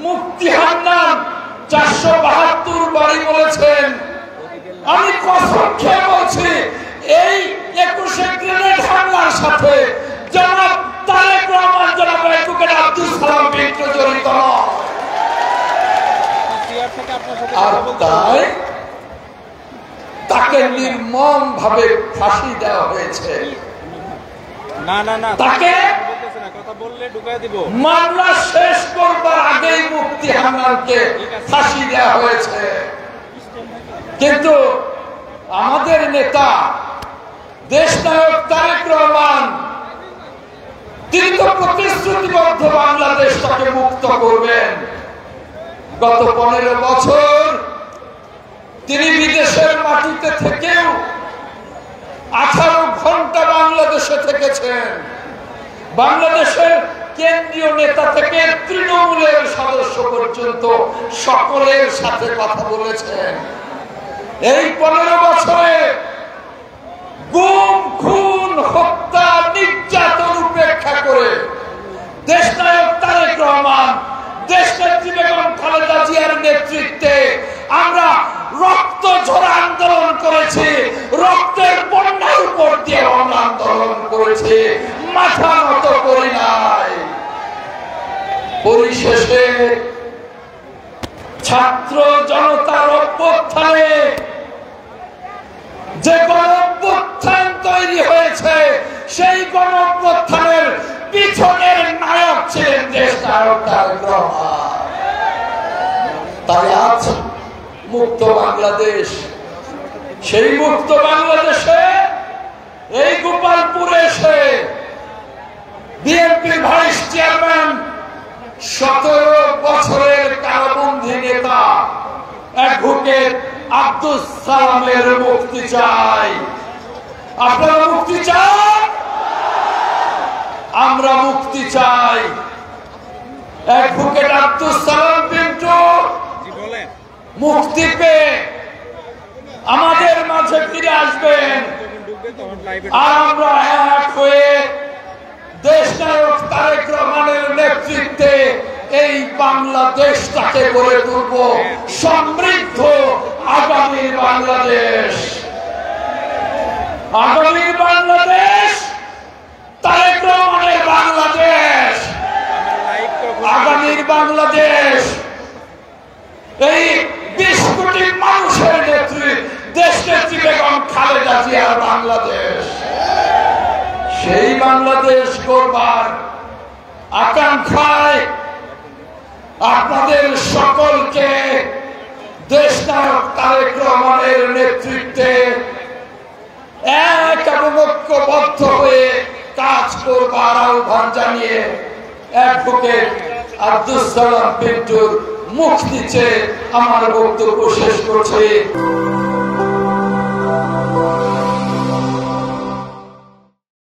মুফতি হান্নান 472 বাড়ি বলেছেন। আমি কসম খেয়ে বলছি এই 21শে গ্রেনেড হামলার সাথে জনাব তারেক রহমান, জনাব অ্যাডভোকেট আব্দুল সালাম বিট্টু জড়িত নয়। আর তাই তাকে নির্মম ভাবে ফাঁসি দেওয়া হয়েছে। তাকে মামলা শেষ করবার আগেই মুফতি হান্নানকে ফাঁসি দেওয়া হয়েছে। কিন্তু আমাদের নেতা দেশনায়ক তারেক রহমান তিনি তো প্রতিশ্রুতিবদ্ধ বাংলাদেশটাকে মুক্ত করবেন। গত 15 বছর তিনি বিদেশের মাটিতে থেকেও 18 ঘন্টা বাংলাদেশে থেকেছেন। বাংলাদেশের কেন্দ্রীয় নেতা থেকে তৃণমূলের সদস্য পর্যন্ত সকলের সাথে কথা বলেছেন। এই 15 বছরে গুম, খুন, হত্যা, নির্যাতন উপেক্ষা করে দেশনায়ক তারেক রহমান, দেশনেত্রী বেগম খালেদা জিয়ার নেতৃত্বে আমরা রক্ত ঝরা আন্দোলন করেছি, রক্তের বন্যার উপর দিয়ে আমরা আন্দোলন করেছি, মাথা নত করি নাই। পরিশেষে ছাত্র জনতার অভ্যুত্থানে যে গণ-অভ্যুত্থান তৈরি হয়েছে, সেই গণ-অভ্যুত্থানের পিছনের নায়ক ছিলেন দেশনায়ক তারেক রহমান। তাই আজ মুক্ত বাংলাদেশ, সেই মুক্ত বাংলাদেশে এই গোপালপুরে এসে বিএনপি ভাইস চেয়ারম্যান 17 বছরের কারাবন্দী নেতা অ্যাডভোকেট আব্দুল সালামের মুক্তি চাই। আপনারা মুক্তি চান? আমরা মুক্তি চাই। অ্যাডভোকেট আব্দুল সালাম পিন্টু মুক্তি পেয়ে আমাদের মাঝে ফিরে আসবেন, আর আমরা এক হয়ে দেশনায়ক তারেক রহমানের নেতৃত্বে এই বাংলাদেশটাকে গড়ে তুলব সমৃদ্ধ আগামীর বাংলাদেশ। আগামীর বাংলাদেশ তারেক রহমানের বাংলাদেশ। আগামীর বাংলাদেশ এই 20 কোটি মানুষের নেত্রী দেশনেত্রী বেগম খালেদা জিয়ার বাংলাদেশ। সেই বাংলাদেশ গড়বার আকাঙ্ক্ষায় আপনাদের সকলকে দেশনায়ক তারেক রহমানের নেতৃত্বে এক এবং ঐক্যবদ্ধ হয়ে কাজ করবার আহ্বান জানিয়ে অ্যাডভোকেট আব্দুল সালাম পিন্টুর মুক্তি চেয়ে আমার বক্তব্য শেষ করছি।